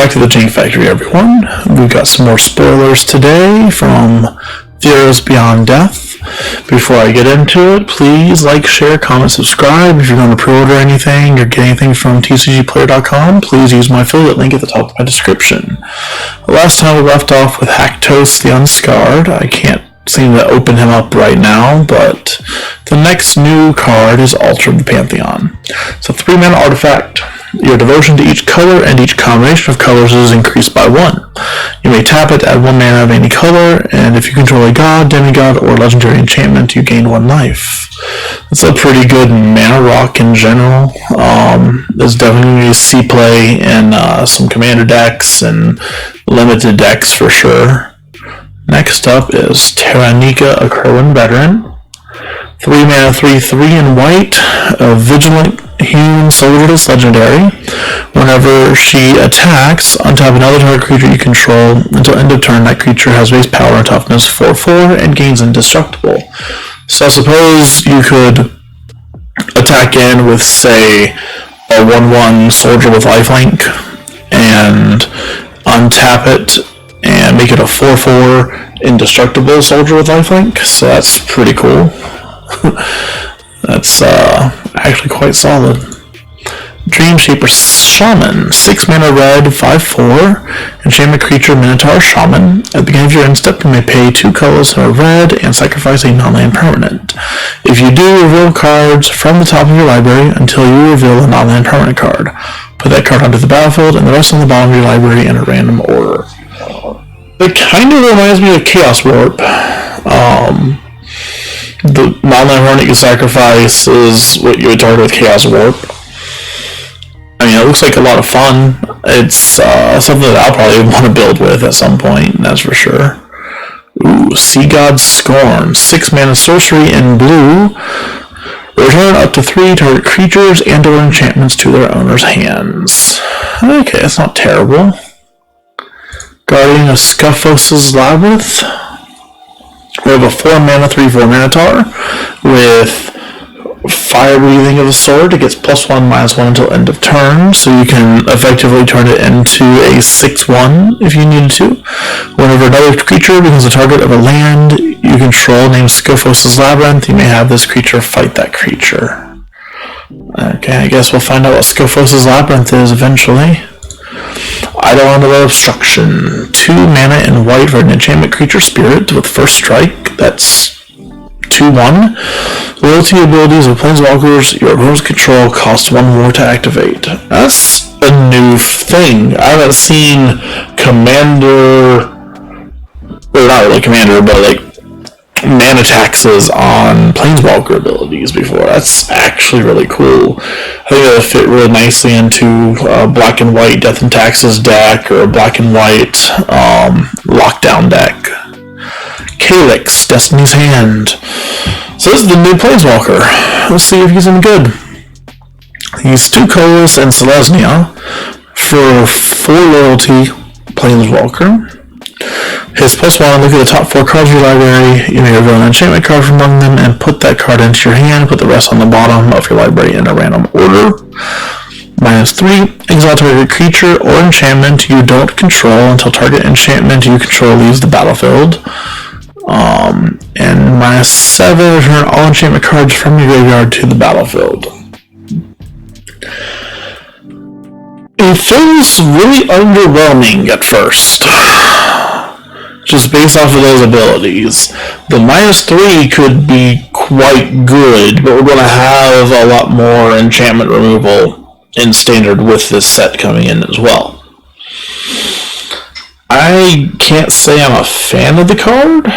Welcome back to the Jank Factory, everyone. We've got some more spoilers today from Theros Beyond Death. Before I get into it, please like, share, comment, subscribe. If you're going to pre-order anything or get anything from tcgplayer.com, please use my affiliate link at the top of my description. Last time we left off with Haktos the Unscarred. I can't seem to open him up right now, but the next new card is Altar of the Pantheon. It's a 3-mana artifact. Your devotion to each color and each combination of colors is increased by 1. You may tap it, add 1 mana of any color, and if you control a god, demigod, or legendary enchantment, you gain 1 life. It's a pretty good mana rock in general. There's definitely C play in some commander decks and limited decks for sure. Next up is Terranika, a Kerwin veteran. 3 mana, 3/3 in white, a vigilant human soldier that's legendary. Whenever she attacks, untap another target creature you control. Until end of turn, that creature has base power and toughness 4/4 and gains indestructible. So I suppose you could attack in with, say, a 1/1 soldier with lifelink and untap it and make it a 4/4 indestructible soldier with lifelink. So that's pretty cool. That's actually quite solid. Dreamshaper Shaman, 6 mana red, 5/4, enchantment creature Minotaur Shaman. At the beginning of your end step, you may pay 2 colors and a red and sacrifice a non-land permanent. If you do, reveal cards from the top of your library until you reveal a non-land permanent card. Put that card onto the battlefield and the rest on the bottom of your library in a random order. It kind of reminds me of Chaos Warp. The non-land permanent you sacrifice is what you would target with Chaos Warp. I mean, it looks like a lot of fun. It's something that I'll probably want to build with at some point, that's for sure. Ooh, Sea God Scorn, 6 mana sorcery in blue. Return up to 3 target creatures and or enchantments to their owner's hands. Okay, that's not terrible. Guardian of Scuffos' Labyrinth. We have a 4 mana, 3/4 Minotaur with Fire Breathing of the Sword. It gets +1/-1 until end of turn, so you can effectively turn it into a 6/1 if you needed to. Whenever another creature becomes the target of a land you control named Scuffos' Labyrinth, you may have this creature fight that creature. Okay, I guess we'll find out what Scuffos' Labyrinth is eventually. Eidolon of Obstruction, 2 mana in white for an enchantment creature spirit with first strike. That's 2/1. Loyalty abilities of planeswalkers your opponent's control cost 1 more to activate. That's a new thing. I haven't seen Commander, or not really Commander, but like mana taxes on planeswalker abilities before. That's actually really cool. I think that'll fit really nicely into a black and white Death and Taxes deck or a black and white lockdown deck. Calyx, Destiny's Hand. So this is the new planeswalker. Let's see if he's any good. He's 2 colors and Selesnya for 4 loyalty planeswalker. His +1, look at the top 4 cards of your library. You may reveal an enchantment card from among them and put that card into your hand. Put the rest on the bottom of your library in a random order. -3, exile target creature or enchantment you don't control until target enchantment you control leaves the battlefield. And -7, return all enchantment cards from your graveyard to the battlefield. It feels really underwhelming at first, just based off of those abilities. The -3 could be quite good, but we're going to have a lot more enchantment removal in standard with this set coming in as well. I can't say I'm a fan of the card.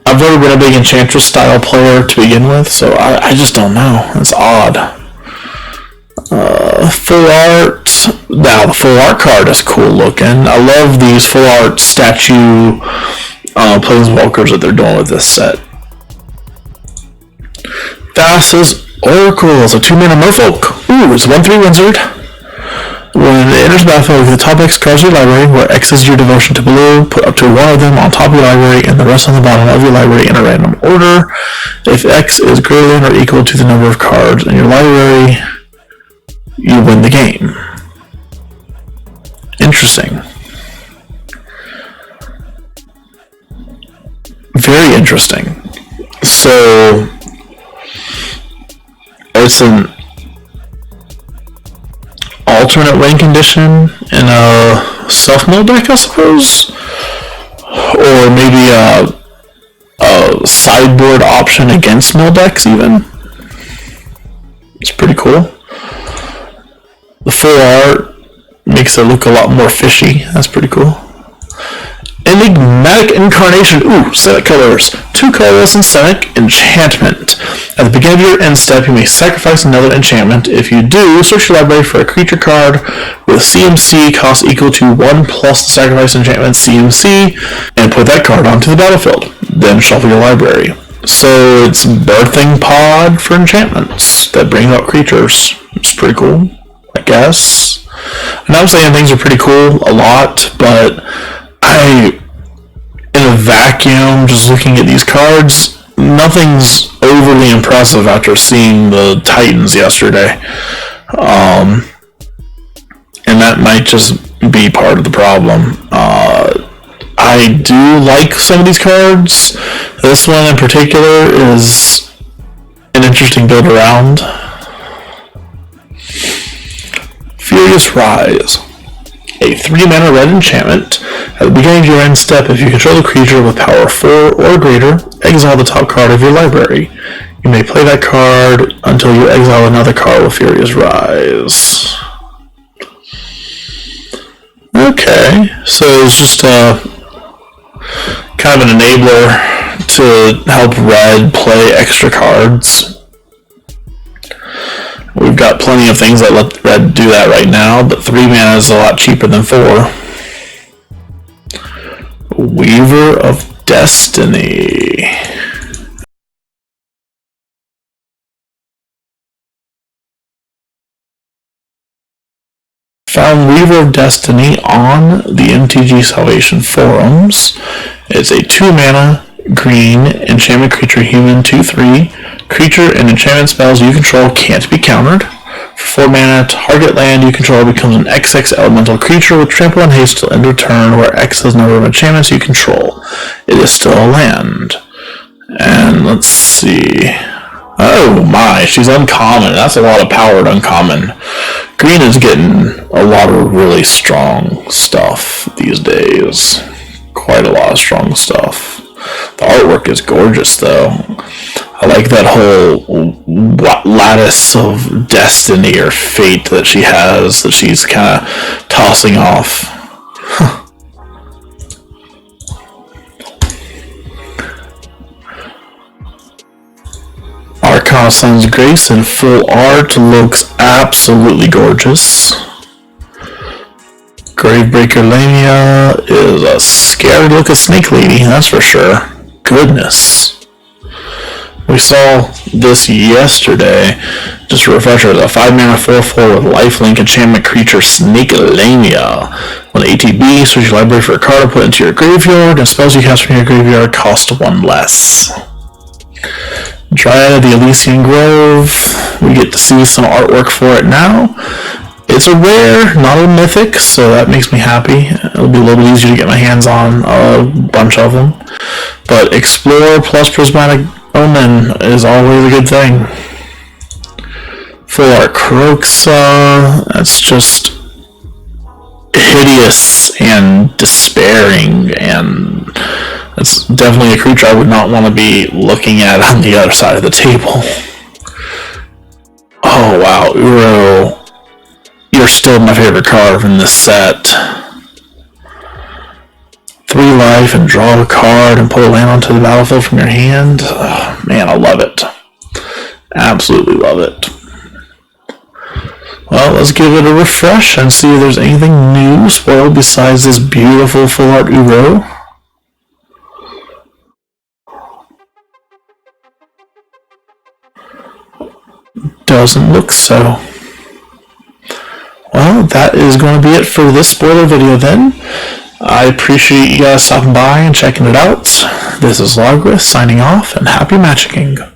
I've never been a big Enchantress style player to begin with, so I just don't know. It's odd. Full art. Now the full art card is cool looking. I love these full art statue planeswalkers that they're doing with this set. Thassa's Oracle is a 2 mana merfolk. Ooh, it's a 1/3 wizard. When it enters the battlefield, the top X cards of your library, where X is your devotion to blue, put up to one of them on top of your library and the rest on the bottom of your library in a random order. If X is greater than or equal to the number of cards in your library, you win the game. Interesting. Very interesting. So, it's an alternate win condition in a self-mill deck, I suppose? Or maybe a sideboard option against mill decks, even? It's pretty cool. The full art makes it look a lot more fishy. That's pretty cool. Enigmatic Incarnation. Ooh, set colors. 2 colorless and static enchantment. At the beginning of your end step, you may sacrifice another enchantment. If you do, search your library for a creature card with CMC cost equal to 1 plus the sacrifice enchantment CMC, and put that card onto the battlefield. Then shuffle your library. So it's birthing pod for enchantments that bring out creatures. It's pretty cool, I guess. And I'm saying things are pretty cool a lot, but in a vacuum, just looking at these cards, nothing's overly impressive after seeing the Titans yesterday. And that might just be part of the problem. I do like some of these cards. This one in particular is an interesting build around. Furious Rise. A 3-mana red enchantment. At the beginning of your end step, if you control a creature with power 4 or greater, exile the top card of your library. You may play that card until you exile another card with Furious Rise. Okay, so it's just kind of an enabler to help red play extra cards. We've got plenty of things that let red do that right now, but 3 mana is a lot cheaper than 4. Weaver of Destiny. Found Weaver of Destiny on the MTG Salvation forums. It's a 2-mana green enchantment creature, human 2/3. Creature and enchantment spells you control can't be countered. For 4 mana, target land you control becomes an XX elemental creature with trample and haste till end of turn, where X is the number of enchantments you control. It is still a land. And let's see. Oh my, she's uncommon. That's a lot of powered uncommon. Green is getting a lot of really strong stuff these days. Quite a lot of strong stuff. The artwork is gorgeous, though. I like that whole lattice of destiny or fate that she has, that she's kind of tossing off. Huh. Arcana Sun's Grace in full art looks absolutely gorgeous. Gravebreaker Lamia is a scary looking snake lady, that's for sure. Goodness. We saw this yesterday. Just a refresher, the 5-mana 4/4 with lifelink enchantment creature Snake Lamia. When ATB, search your library for a card to put into your graveyard, and spells you cast from your graveyard cost 1 less. Dryad of the Elysian Grove. We get to see some artwork for it now. It's a rare, not a mythic, so that makes me happy. It'll be a little easier to get my hands on a bunch of them. But Explorer plus Prismatic Omen is always a good thing. Full art Croxa, that's just hideous and despairing, and that's definitely a creature I would not want to be looking at on the other side of the table. Oh wow, Uro. You're still my favorite card from this set. 3 life and draw a card and put a land onto the battlefield from your hand. Oh, man, I love it. Absolutely love it. Well, let's give it a refresh and see if there's anything new spoiled besides this beautiful full art Uro. Doesn't look so. Well, that is going to be it for this spoiler video then. I appreciate you guys stopping by and checking it out. This is Logrith signing off, and happy magicking.